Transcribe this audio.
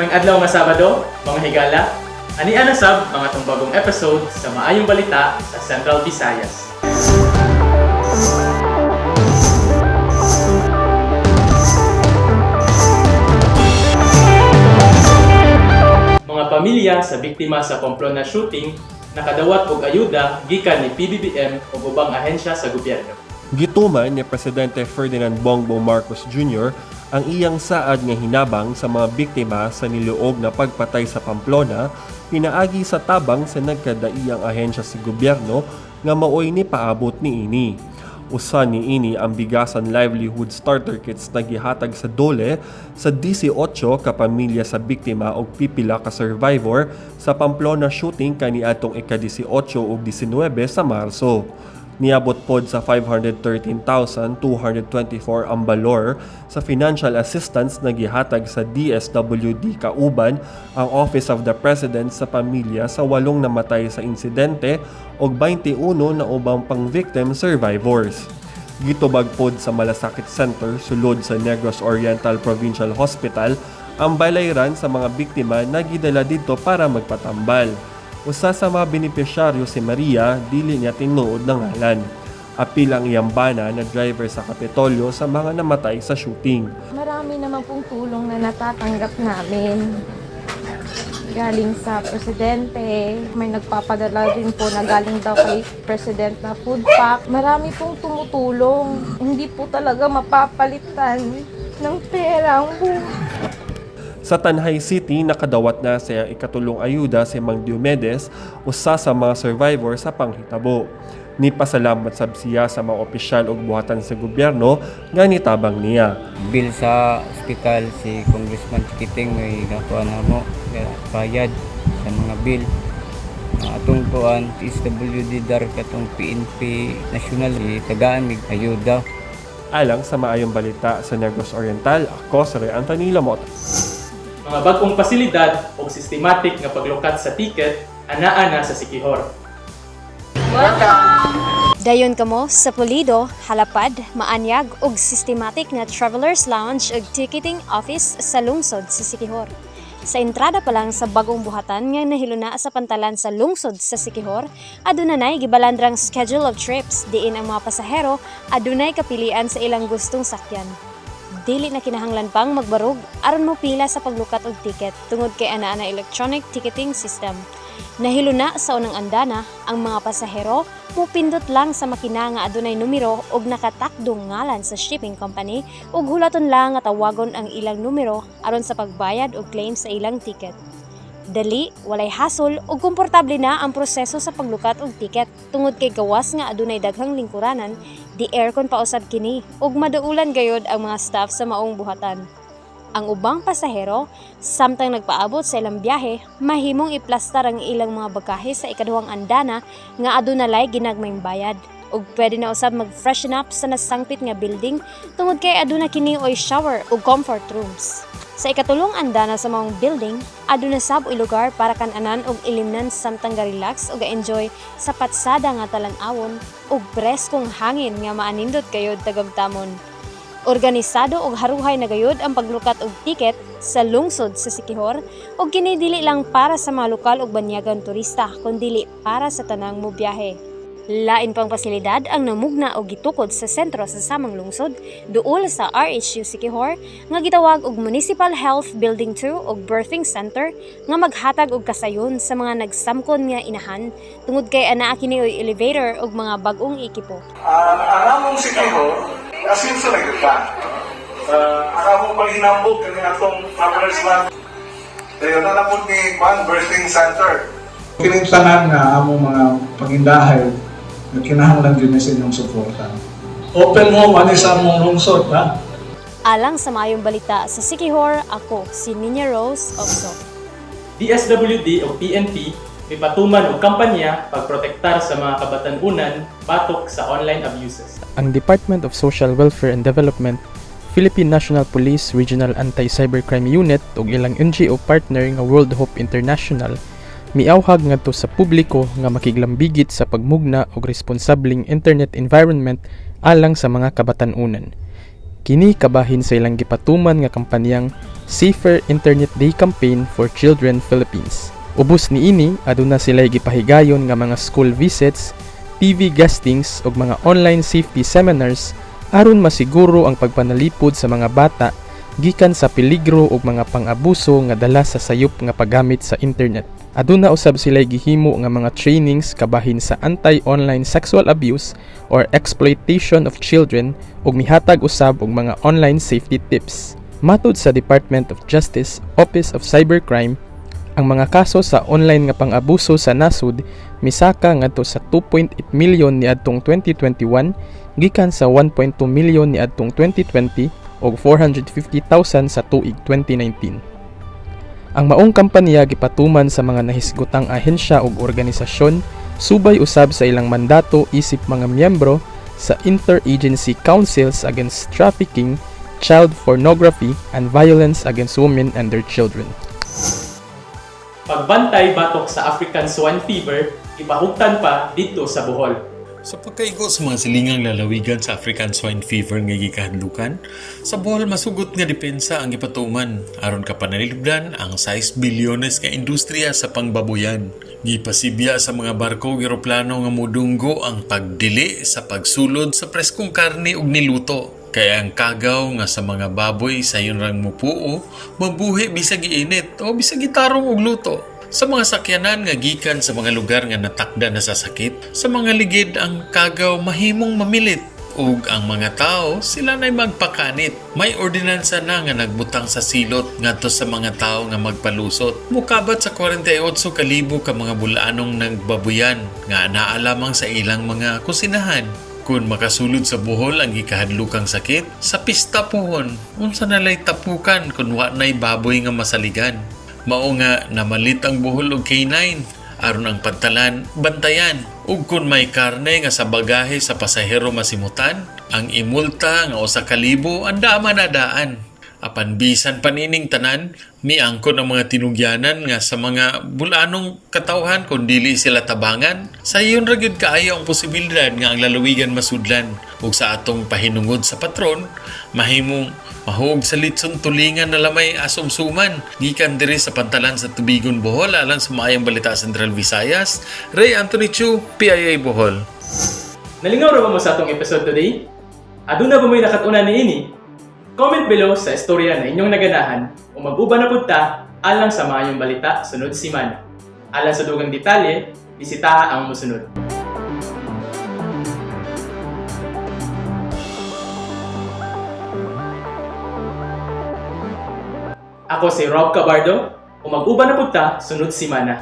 Mayong adlaw nga Sabado, mga higala. Ani ana sab mga tumbagong episode sa Maayong Balita sa Central Visayas. Mga pamilya sa biktima sa Pamplona shooting nakadawat og ayuda gikan ni PBBM ug ubang ahensya sa gobyerno. Gituman ni Presidente Ferdinand Bongbong Marcos Jr. ang iyang saad nga hinabang sa mga biktima sa niluog na pagpatay sa Pamplona, pinaagi sa tabang sa nagkadaiyang ahensya sa gobyerno nga maoy ni paabot ni ini. Usa ni ini ang bigasan livelihood starter kits na gihatag sa dole sa 18 ka pamilya sa biktima ug pipila ka survivor sa Pamplona shooting kaniadtong ika-18 ug 19 sa Marso. Niabot pod sa 513,224 ang balor sa financial assistance na gihatag sa DSWD kauban ang Office of the President sa pamilya sa 8 namatay sa insidente ug 21 na ubang pang-victim survivors. Gitubag pod sa Malasakit Center sulod sa Negros Oriental Provincial Hospital ang balayran sa mga biktima na gidala dito para magpatambal. Usa sa mga benepisyaryo si Maria, dili niya tinuod ng ngalan. Apil ang iyang bana na driver sa Kapitolyo sa mga namatay sa shooting. Marami naman pong tulong na natatanggap namin. Galing sa Presidente, may nagpapadala din po na galing daw kay President na food pack. Marami pong tumutulong. Hindi po talaga mapapalitan ng pera ang buhay. Sa Tanhay City, nakadawat na sa ikatulong ayuda si Mang Diomedes, usa sa mga survivor sa panghitabo. Nipasalamat sab siya sa mga opisyal ug buhatan sa gobyerno nga nitabang niya. Bill sa ospital si Congressman Chikiting may nakuha na mo bayad sa mga bill. Atong kuan DSWD dar katong PNP National tagaan mig ayuda. Alang sa Maayong Balita sa Negros Oriental, ako si Ray Anthony Lamot. Mga bagong pasilidad o systematic nga paglukat sa ticket anaa na sa Siquijor. Dayon kamo sa Pulido, Halapad, Maanyag ug systematic nga travelers lounge ug ticketing office sa lungsod sa Siquijor. Sa entrada pa lang sa bagong buhatan nga nahiluna sa pantalan sa lungsod sa Siquijor, adunay gibalandrang schedule of trips diin ang mga pasahero adunay kapilian sa ilang gustong sakyan. Dili na kinahanglan pang magbarog aron mo pila sa paglukat og ticket tungod kay anaa na electronic ticketing system. Nahiluna sa unang andana ang mga pasahero mupindot lang sa makina nga adunay numero ug nakatakdong ngalan sa shipping company ug hulaton lang nga tawagon ang ilang numero aron sa pagbayad og claim sa ilang ticket. Dali, walay hasol ug komportable na ang proseso sa paglukat og ticket tungod kay gawas nga adunay daghang lingkuranan, di aircon pa usab kini ug madaulan gayod ang mga staff sa maong buhatan. Ang ubang pasahero, samtang nagpaabot sa ilang biyahe, mahimong iplastar ang ilang mga bagahe sa ikaduhang andana nga adunay ginagmayng bayad ug pwede na usab mag-freshen up sa nasangpit nga building tungod kay aduna kini oy shower ug comfort rooms. Sa ikatulong andana sa maong building, aduna sab oy lugar para kan-anan og ilimnan samtang ga-relax ug ga-enjoy sa patsada nga talan-awon ug preskong hangin nga maanindot kayod tagamtamon. Organisado ug haruhay na gayud ang paglukat og ticket sa lungsod sa Siquijor ug kini dili lang para sa mga lokal ug banyagang turista kundi para sa tanang mobiyahe. Lain pang pasilidad ang namugna og gitukod sa sentro sa samang lungsod duol sa RHU Siquijor nga gitawag og Municipal Health Building 2 ug Birthing Center nga maghatag og kasayon sa mga nagsamkon nga inahan tungod kay anaa kini oy elevator ug mga bag-ong ekipo. Ang among Siquijor asin sa nagkita. Ang among paghinambog kani atong travelers man. Dayon na po ni Birthing Center. Kining tanan nga among mga pangindahay na kinahanglan din sa inyong suporta. Open home ani sa among lungsod, ha? Alang sa Maayong Balita sa Siquijor, ako si Ninya Rose Oxo. DSWD o PNP may patuman og kampanya pagprotektar sa mga kabatan-unan batok sa online abuses. Ang Department of Social Welfare and Development, Philippine National Police Regional Anti-Cybercrime Unit ug ilang NGO partner nga World Hope International miawhag ngadto sa publiko nga makiglambigit sa pagmugna og responsabling internet environment alang sa mga kabatan-unan. Kini kabahin sa ilang gipatuman nga kampanyang Safer Internet Day Campaign for Children Philippines. Ubos niini aduna sila'y gipahigayon nga mga school visits, TV guestings ug mga online safety seminars aron masiguro ang pagpanalipod sa mga bata gikan sa peligro ug mga pang-abuso nga dala sa sayop nga paggamit sa internet. Aduna usab sila'y gihimo nga mga trainings kabahin sa anti-online sexual abuse or exploitation of children ug mihatag usab og mga online safety tips. Matud sa Department of Justice Office of Cybercrime, ang mga kaso sa online nga pang-abuso sa nasud misaka ngadto sa 2.8 milyon niadtong 2021 gikan sa 1.2 milyon niadtong 2020 ug 450,000 sa tuig 2019. Ang maong kampanya gipatuman sa mga nahisgotang ahensya ug organisasyon subay usab sa ilang mandato isip mga miyembro sa Interagency Councils Against Trafficking, Child Pornography, and Violence Against Women and Their Children. Pagbantay batok sa African Swine Fever, ipahugtan pa dito sa Bohol. Sa pagkaigo sa mga silingang lalawigan sa African Swine Fever nga gikahadlukan, sa Bohol masugot nga depensa ang ipatuman aron kapanalibdan ang 6 bilyones nga industriya sa pangbaboyan. Gipasibya sa mga barko ug eroplano nga modunggo ang pagdili sa pagsulod sa preskong karne ug niluto. Kaya ang kagaw nga sa mga baboy sa yun rang mupuo, mabuhi bisag iinit o bisag itarong og luto. Sa mga sakyanan nga gikan sa mga lugar nga natakda na sa sakit, sa mga ligid ang kagaw mahimong mamilit. Ug ang mga tao, sila na'y magpakanit. May ordinansa na nga nagbutang sa silot ngadto sa mga tao nga magpalusot. Mukabat sa 48,000 ka mga bulanong nagbabuyan nga naa lamang sa ilang mga kusinahan. Kung makasulod sa Bohol ang gikahadlukang sakit, sa pista pohon, unsa nalay tapukan kung wa na'y baboy nga masaligan. Mao nga namalit ang Bohol og K9 aron ang pantalan bantayan. Ug kung may karne nga sa bagahe sa pasahero masimutan, ang imulta nga 1,000 anda manadaan. Apan bisan panining tanan, miangkon ang mga tinugyanan nga sa mga bulanong katawhan kung dili sila tabangan. Sa iyon ra gyud kaayo ang posibilidad nga ang lalawigan masudlan ug sa atong pahinungod sa patron, mahimong mahug sa litson tulingan na lamay asumsuman gikan diri sa pantalan sa Tubigon, Bohol alang sa Maayong Balita Central Visayas. Ray Anthony Chu, PIA Bohol. Nalingaw ra ba mo sa atong episode today? Aduna ba mo'y nakatuna niini? Comment below sa istorya na inyong naganahan o mag-uban na punta alang sa Maayong Balita sunod simana. Alang sa dugang detalye, bisitaha ang musunod. Ako si Rob Cabardo o mag-uban na punta sunod simana.